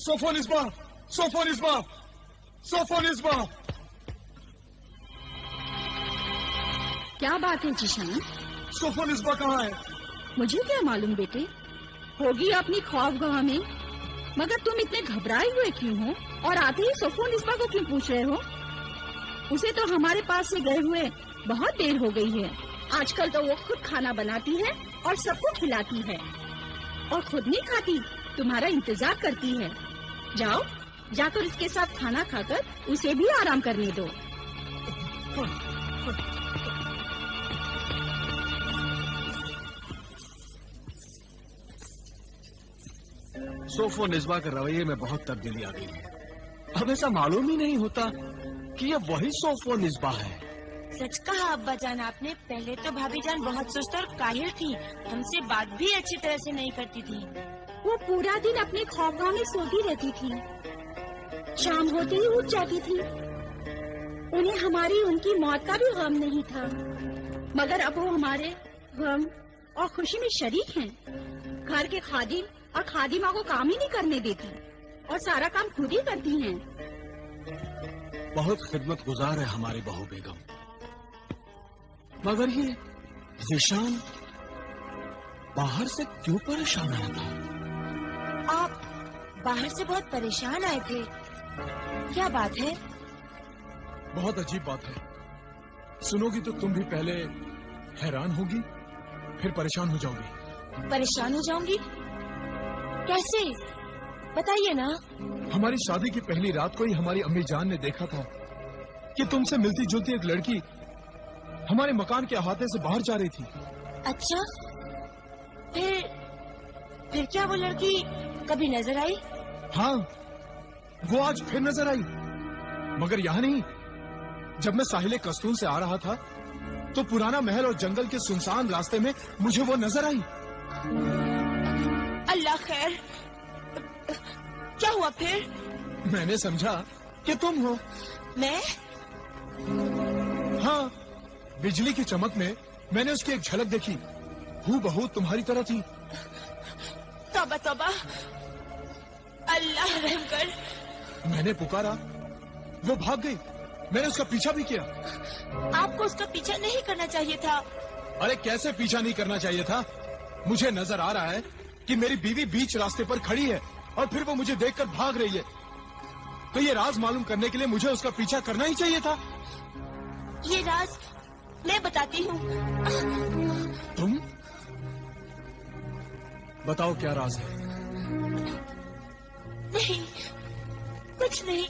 सोफो निस्बा, सोफो निस्बा, सोफो निस्बा। क्या बात है जीशान? सोफो निस्बा कहाँ है? मुझे क्या मालूम बेटे, होगी अपनी ख्वाबगाह में। मगर तुम इतने घबराए हुए क्यों हो और आते ही सोफो निस्बा को क्यों पूछ रहे हो? उसे तो हमारे पास से गए हुए बहुत देर हो गई है। आजकल तो वो खुद खाना बनाती है और सबको खिलाती है और खुद नहीं खाती, तुम्हारा इंतजार करती है। जाओ, जाकर उसके साथ खाना खाकर उसे भी आराम करने दो। सोफो निस्बा के रवैये में बहुत तब्दीली आ गई है। अब ऐसा मालूम ही नहीं होता कि ये वही सोफो निस्बा है। सच कहा अब्बा जान आपने। पहले तो भाभी जान बहुत सुस्त और काहिल थी, हमसे बात भी अच्छी तरह से नहीं करती थी। वो पूरा दिन अपने ख्वाबगाह में सोती रहती थी, शाम होते ही उठ जाती थी। उन्हें हमारी उनकी मौत का भी गम नहीं था, मगर अब वो हमारे गम और खुशी में शरीक हैं। घर के खादिम और खादिमा को काम ही नहीं करने देती और सारा काम खुद ही करती हैं। बहुत खिदमत गुजार है हमारी बहू बेगम, मगर ये ज़ीशान बाहर से क्यों परेशान आया था? आप बाहर से बहुत परेशान आए थे, क्या बात है? बहुत अजीब बात है। सुनोगी तो तुम भी पहले हैरान होगी, फिर परेशान हो जाओगी। परेशान हो जाऊंगी? कैसे, बताइए ना। हमारी शादी की पहली रात को ही हमारी अम्मी जान ने देखा था कि तुमसे मिलती जुलती एक लड़की हमारे मकान के अहाते से बाहर जा रही थी। अच्छा, फिर क्या वो लड़की कभी नजर आई? हाँ, वो आज फिर नजर आई, मगर यहाँ नहीं। जब मैं साहिल कस्तूर से आ रहा था तो पुराना महल और जंगल के सुनसान रास्ते में मुझे वो नजर आई। अल्लाह खैर, क्या हुआ फिर? मैंने समझा कि तुम हो। मैं? हाँ, बिजली की चमक में मैंने उसकी एक झलक देखी, हूबहू तुम्हारी तरह थी। तौबा तौबा, अल्लाह रहम कर। मैंने पुकारा, वो भाग गई। मैंने उसका पीछा भी किया। आपको उसका पीछा नहीं करना चाहिए था। अरे कैसे पीछा नहीं करना चाहिए था? मुझे नजर आ रहा है कि मेरी बीवी बीच रास्ते पर खड़ी है और फिर वो मुझे देखकर भाग रही है, तो ये राज मालूम करने के लिए मुझे उसका पीछा करना ही चाहिए था। ये राज मैं बताती हूँ। तुम बताओ, क्या राज है? नहीं, कुछ नहीं।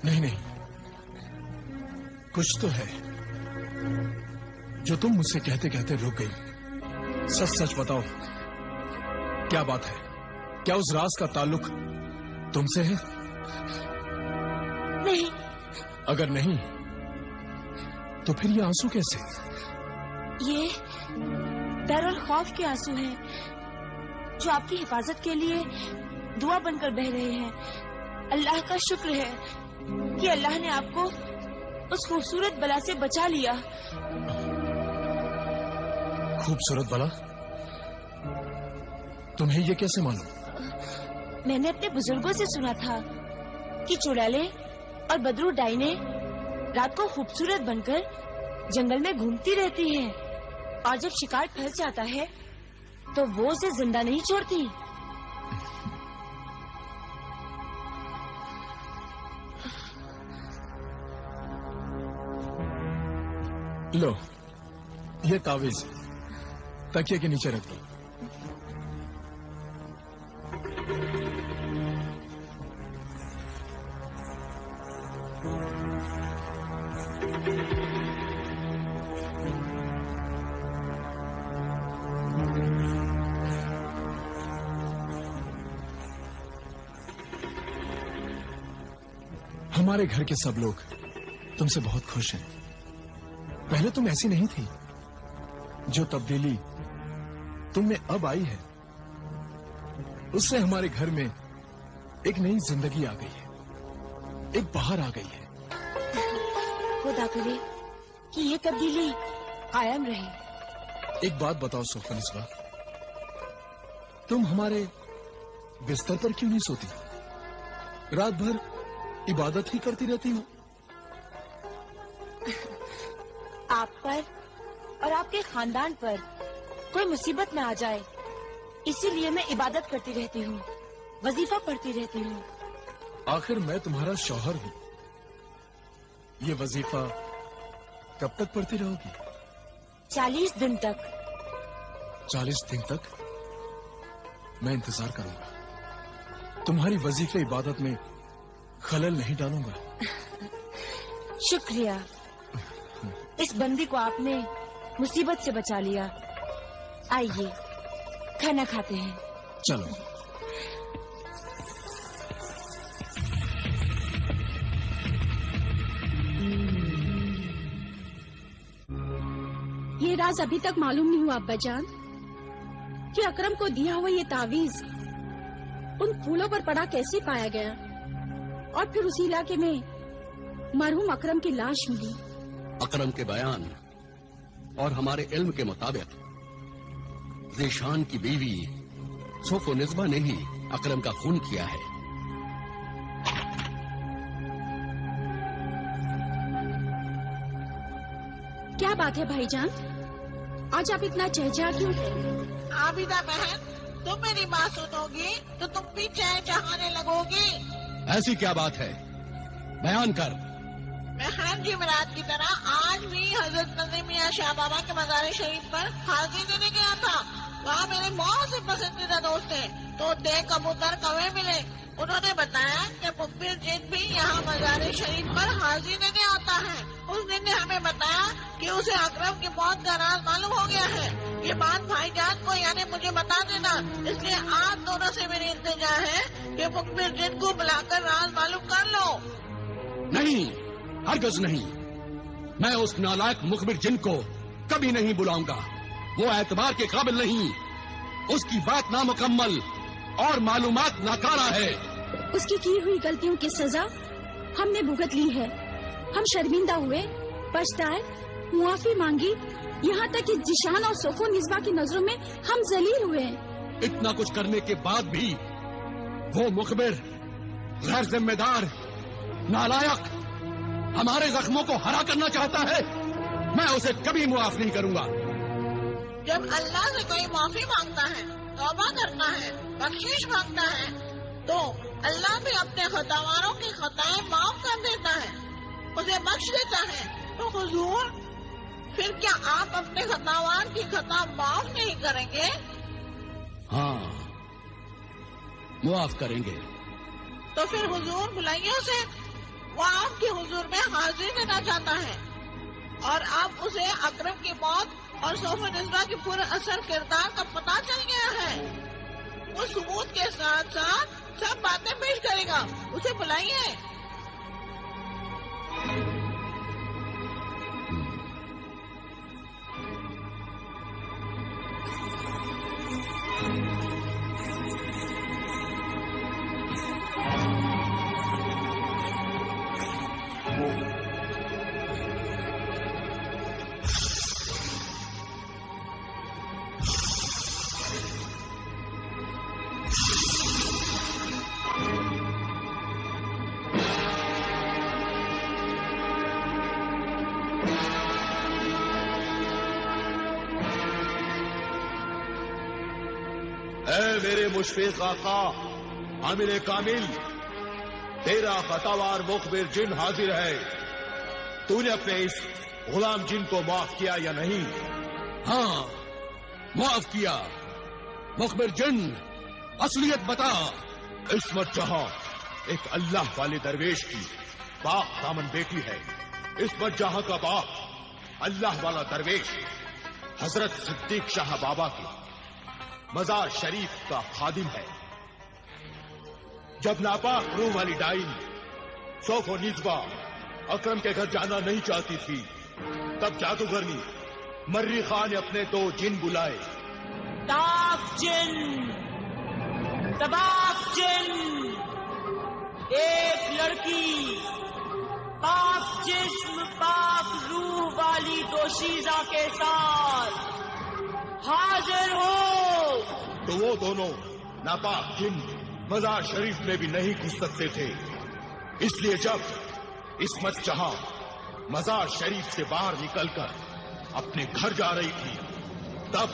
नहीं, कुछ तो है जो तुम मुझसे कहते कहते रुक गई। सच सच बताओ, क्या बात है? क्या उस राज का ताल्लुक तुमसे है? नहीं। अगर नहीं तो फिर ये आंसू कैसे? ये डर और खौफ के आंसू हैं, जो आपकी हिफाजत के लिए दुआ बनकर बह रहे हैं। अल्लाह का शुक्र है कि अल्लाह ने आपको उस खूबसूरत बला से बचा लिया। खूबसूरत बला? तुम्हें ये कैसे मालूम? मैंने अपने बुजुर्गों से सुना था कि चुड़ैलें और बदरू डाइनें रात को खूबसूरत बनकर जंगल में घूमती रहती हैं, और जब शिकार फंस जाता है तो वो उसे जिंदा नहीं छोड़ती। लो, ये तावीज तकिए के नीचे रख दो। हमारे घर के सब लोग तुमसे बहुत खुश हैं। पहले तुम ऐसी नहीं थी। जो तब्दीली तुम में अब आई है, उससे हमारे घर में एक नई जिंदगी आ गई है, एक बहार आ गई है। खुदा करे कि ये तब्दीली कायम रहे। एक बात बताओ सोफो निस्बा, तुम हमारे बिस्तर पर क्यों नहीं सोती? रात भर इबादत ही करती रहती हो। आप पर और आपके खानदान पर कोई मुसीबत न आ जाए, इसीलिए मैं इबादत करती रहती हूँ, वजीफा पढ़ती रहती हूँ। आखिर मैं तुम्हारा शौहर हूँ। ये वजीफा कब तक पढ़ती रहोगी? 40 दिन तक। 40 दिन तक मैं इंतजार करूंगा। तुम्हारी वजीफे इबादत में खलल नहीं डालूंगा। शुक्रिया, इस बंदी को आपने मुसीबत से बचा लिया। आइए खाना खाते हैं। चलो। ये राज अभी तक मालूम नहीं हुआ अब्बाजान कि अकरम को दिया हुआ ये तावीज उन फूलों पर पड़ा कैसे पाया गया और फिर उसी इलाके में मरहूम अकरम की लाश मिली। अकरम के बयान और हमारे इल्म के मुताबिक ज़ीशान की बीवी सोफो निस्बा ने ही अकरम का खून किया है। क्या बात है भाईजान, आज आप इतना चहचहा क्यों है? आबिदा बहन, तुम मेरी बात सुनोगी तो तुम भी चहचहाने लगोगी। ऐसी क्या बात है, बयान कर। मैं हर जुमेरात की तरह आज भी हजरत नजीम मियां शाह बाबा के मज़ार शरीफ पर हाजिरी देने गया था। वहाँ मेरे बहुत से पसंदीदा दोस्त हैं, तो दे कबूतर कौवे मिले। उन्होंने बताया कि मुखबिर जिन भी यहाँ मज़ार शरीफ पर हाजिरी देने आता है। उस दिन ने हमें बताया कि उसे अकरम की मौत का राज मालूम हो गया है। ये बात भाईजान को यानी मुझे बता देना। इसलिए आप दोनों से मेरी इल्तिजा है कि मुखबिर जिन को बुलाकर राज मालूम कर लो। नहीं, हरगिज़ नहीं। मैं उस नालायक मुखबिर जिन को कभी नहीं बुलाऊंगा। वो एतबार के काबिल नहीं। उसकी बात नामुकम्मल और मालूमात नाकारा है। उसकी की हुई गलतियों की सजा हमने भुगत ली है। हम शर्मिंदा हुए, पछताए, मुआफी मांगी, यहाँ तक कि ज़ीशान और सोफो निस्बा की नजरों में हम जलील हुए। इतना कुछ करने के बाद भी वो मुखबिर गैर जिम्मेदार, नालायक हमारे जख्मों को हरा करना चाहता है। मैं उसे कभी मुआफ नहीं करूंगा। जब अल्लाह से कोई माफी मांगता है, तौबा करता है, बख्शिश मांगता है, तो अल्लाह भी अपने खतावारों की खताएं माफ कर देता है, उसे बख्श देता है। तो हुजूर, फिर क्या आप अपने खतावार की खता माफ नहीं करेंगे? हाँ, मुआफ करेंगे। तो फिर हुजूर बुलाइए उसे। वो आपके हुजूर में हाजिर देना चाहता है और आप उसे अकरम की मौत और सोफो निस्बा की पूरे असर किरदार का पता चल गया है। वो सबूत के साथ साथ सब बातें पेश करेगा। उसे बुलाइए। मेरे मुशफिक आका आमिर कामिल, तेरा खतावार मुखबिर जिन हाजिर है। तूने अपने इस गुलाम जिन को माफ किया या नहीं? हाँ, माफ किया। मुखबिर जिन, असलियत बता। इस्मत जहां एक अल्लाह वाले दरवेश की पाक दामन बेटी है। इस्मत जहां का बाप अल्लाह वाला दरवेश हजरत सिद्दीक शाह बाबा की मजार शरीफ का खादिम है। जब नापाक रूह वाली डाइन सोफो निस्बा अकरम के घर जाना नहीं चाहती थी, तब जादूगरनी मर्री खान ने अपने 2 जिन बुलाए। ताक जिन, तबाक जिन, एक लड़की पाक जिस्म पाक रूह वाली दोशीजा के साथ हाजिर हो। तो वो दोनों नापाक जिन मजार शरीफ में भी नहीं घुस सकते थे। इसलिए जब इस्मत जहां मजार शरीफ से बाहर निकलकर अपने घर जा रही थी, तब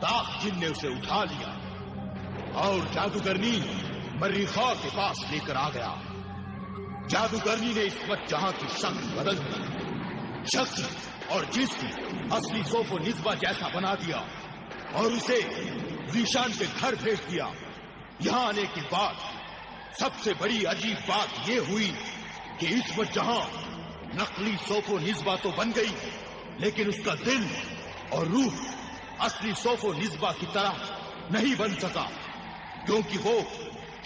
ताक जिन ने उसे उठा लिया और जादूगरनी मर्रीखा के पास लेकर आ गया। जादूगरनी ने इस्मत जहां की शक्ल बदल दी, शक्ल और जिस्म असली सोफो निस्बा जैसा बना दिया और उसे जीशान के घर भेज दिया। यहां आने के बाद सबसे बड़ी अजीब बात यह हुई कि इस्मत जहां नकली सोफो निस्बा तो बन गई, लेकिन उसका दिल और रूह असली सोफो निस्बा की तरह नहीं बन सका, क्योंकि वो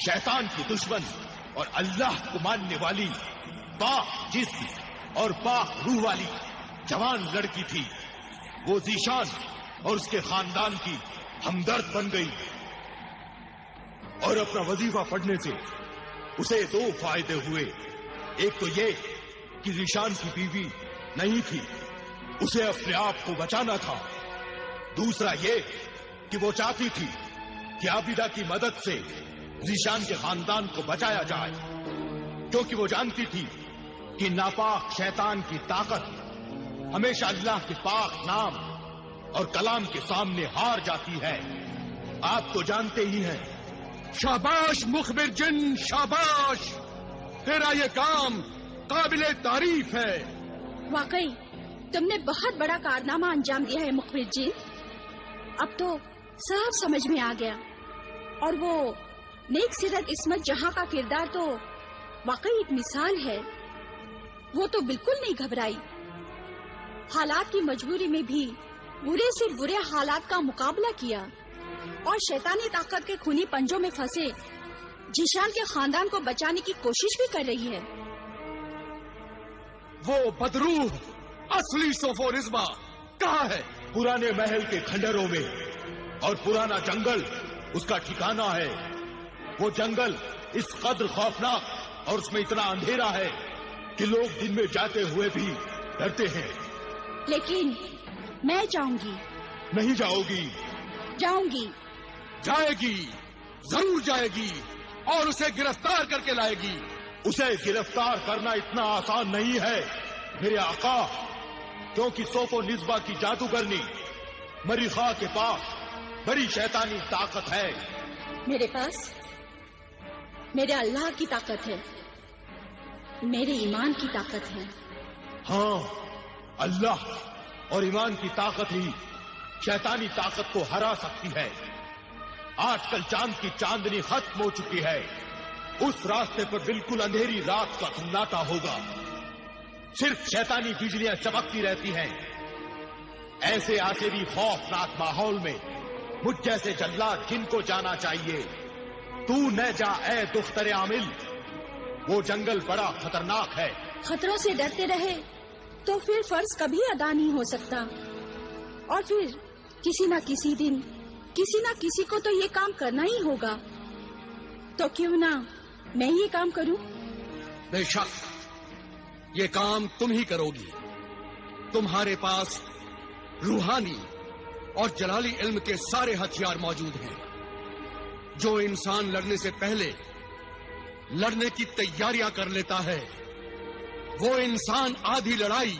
शैतान की दुश्मन और अल्लाह को मानने वाली पाक जिस्म और पाक रूह वाली जवान लड़की थी। वो जीशान और उसके खानदान की हमदर्द बन गई और अपना वजीफा पढ़ने से उसे दो फायदे हुए। एक तो ये कि जीशान की बीवी नहीं थी, उसे अपने आप को बचाना था। दूसरा ये कि वो चाहती थी कि आबिदा की मदद से जीशान के खानदान को बचाया जाए, क्योंकि वो जानती थी कि नापाक शैतान की ताकत हमेशा अल्लाह के पाक नाम और कलाम के सामने हार जाती है। आप तो जानते ही हैं। शाबाश मुखबिर जिन, शाबाश, तेरा ये काम काबिले तारीफ है। वाकई तुमने बहुत बड़ा कारनामा अंजाम दिया है मुखबिर जी। अब तो सब समझ में आ गया। और वो नेक सीरत इस्मत जहां का किरदार तो वाकई एक मिसाल है। वो तो बिल्कुल नहीं घबराई, हालात की मजबूरी में भी बुरे से बुरे हालात का मुकाबला किया और शैतानी ताकत के खूनी पंजों में फंसे जीशान के खानदान को बचाने की कोशिश भी कर रही है। वो बदरूह असली सोफो निस्बा कहाँ है? पुराने महल के खंडरों में, और पुराना जंगल उसका ठिकाना है। वो जंगल इस कद्र खौफनाक और उसमें इतना अंधेरा है कि लोग दिन में जाते हुए भी डरते हैं। लेकिन मैं जाऊंगी। नहीं जाओगी? जाऊंगी। जाएगी, जरूर जाएगी और उसे गिरफ्तार करके लाएगी। उसे गिरफ्तार करना इतना आसान नहीं है मेरे आका, क्योंकि सोफो निस्बा की जादूगरनी मरीखा के पास बड़ी शैतानी ताकत है। मेरे पास मेरे अल्लाह की ताकत है, मेरे ईमान की ताकत है। हाँ, अल्लाह और ईमान की ताकत ही शैतानी ताकत को हरा सकती है। आजकल चांद की चांदनी खत्म हो चुकी है। उस रास्ते पर बिल्कुल अंधेरी रात का सन्नाटा होगा, सिर्फ शैतानी बिजलियां चमकती रहती हैं। ऐसे आखिरी खौफनाक माहौल में मुझ जैसे जल्लाद जिनको जाना चाहिए। तू न जा ए दुख्तर आमिल, वो जंगल बड़ा खतरनाक है। खतरों से डरते रहे तो फिर फर्ज कभी अदा नहीं हो सकता, और फिर किसी न किसी दिन किसी न किसी को तो ये काम करना ही होगा। तो क्यों ना मैं ये काम करूं? बेशक ये काम तुम ही करोगी। तुम्हारे पास रूहानी और जलाली इल्म के सारे हथियार मौजूद हैं। जो इंसान लड़ने से पहले लड़ने की तैयारियां कर लेता है, वो इंसान आधी लड़ाई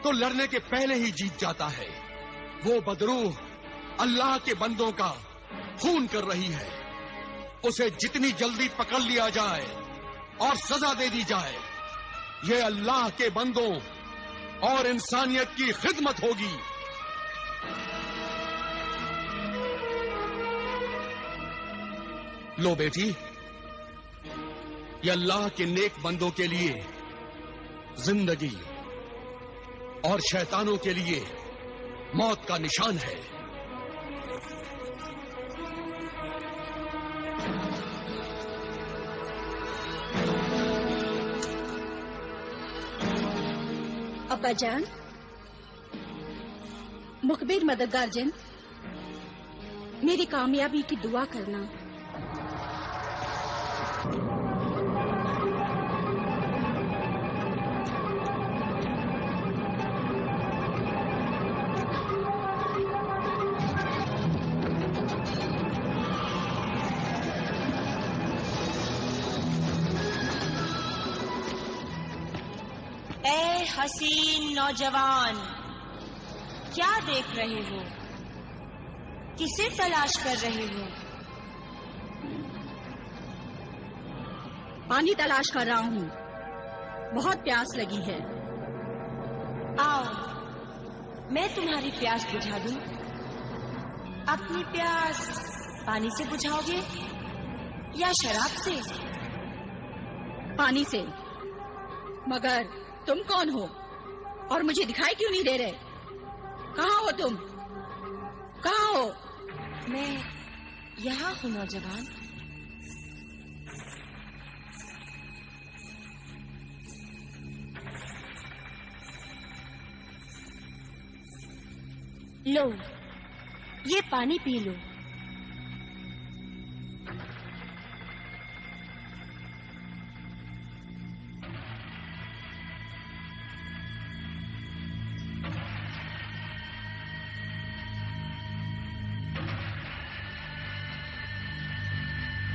तो लड़ने के पहले ही जीत जाता है। वो बदरूह अल्लाह के बंदों का खून कर रही है। उसे जितनी जल्दी पकड़ लिया जाए और सजा दे दी जाए, ये अल्लाह के बंदों और इंसानियत की खिदमत होगी। लो बेटी, ये अल्लाह के नेक बंदों के लिए जिंदगी और शैतानों के लिए मौत का निशान है। अब्बा जान, मुखबिर मददगार जन, मेरी कामयाबी की दुआ करना। حسین نوجوان، کیا دیکھ رہے ہو؟ کسے تلاش کر رہے ہو؟ پانی تلاش کر رہا ہوں، بہت پیاس لگی ہے۔ آؤ میں تمہاری پیاس بجھا دوں۔ اپنی پیاس پانی سے بجھاؤ گے یا شراب سے؟ پانی سے۔ مگر تم کون ہو اور مجھے دکھائی کیوں نہیں دے رہے؟ کہاں ہو تم؟ کہاں ہو؟ میں یہاں ہوں نوجوان۔ لو یہ پانی پی لو۔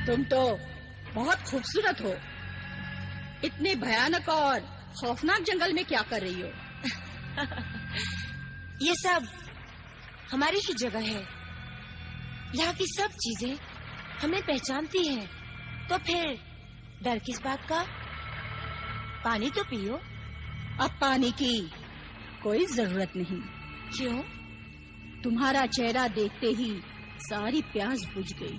تم تو بہت خوبصورت ہو، اتنے بھیانک اور خوفناک جنگل میں کیا کر رہی ہو؟ یہ سب ہماری ہی جگہ ہے، یہاں کی سب چیزیں ہمیں پہچانتی ہیں، تو پھر ڈر کس بات کا؟ پانی تو پیو۔ اب پانی کی کوئی ضرورت نہیں۔ کیوں؟ تمہارا چہرہ دیکھتے ہی ساری پیاس بجھ گئی۔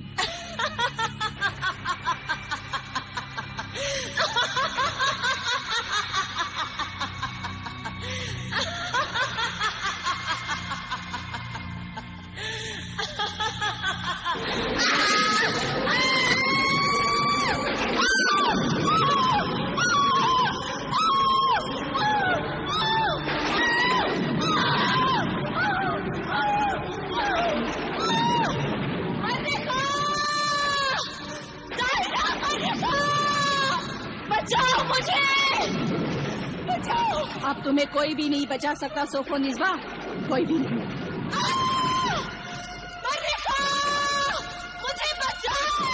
اب تمہیں کوئی بھی نہیں بچا سکتا سوفونزبا، کوئی بھی نہیں۔ مجھے بچاؤ!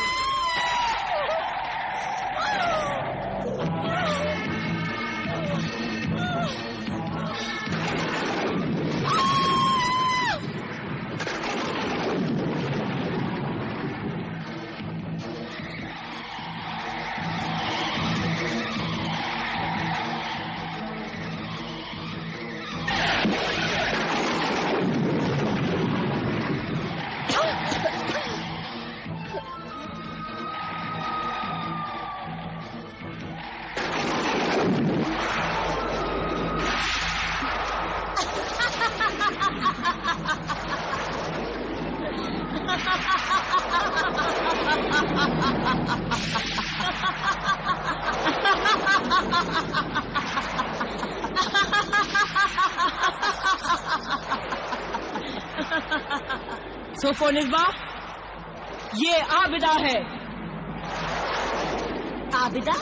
سوفونزبا، یہ عابدہ ہے۔ عابدہ؟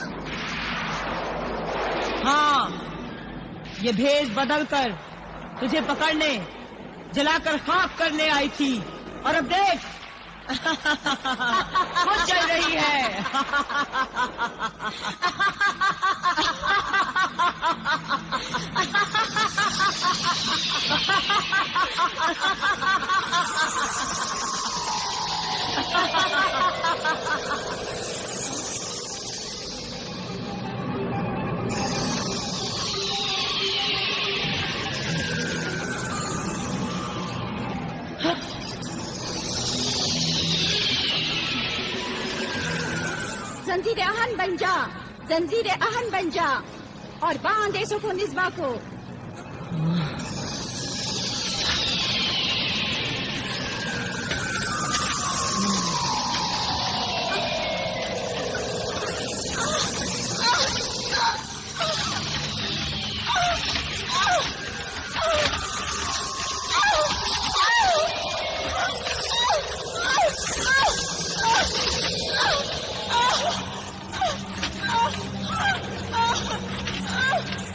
ہاں، یہ بھیس بدل کر تجھے پکڑنے، جلا کر خاک کرنے آئی تھی، اور اب دیکھ خود چل رہی ہے۔ زنجیر اہن بن جا، زنجیر اہن بن جا اور باندھے سوفونزبا کو۔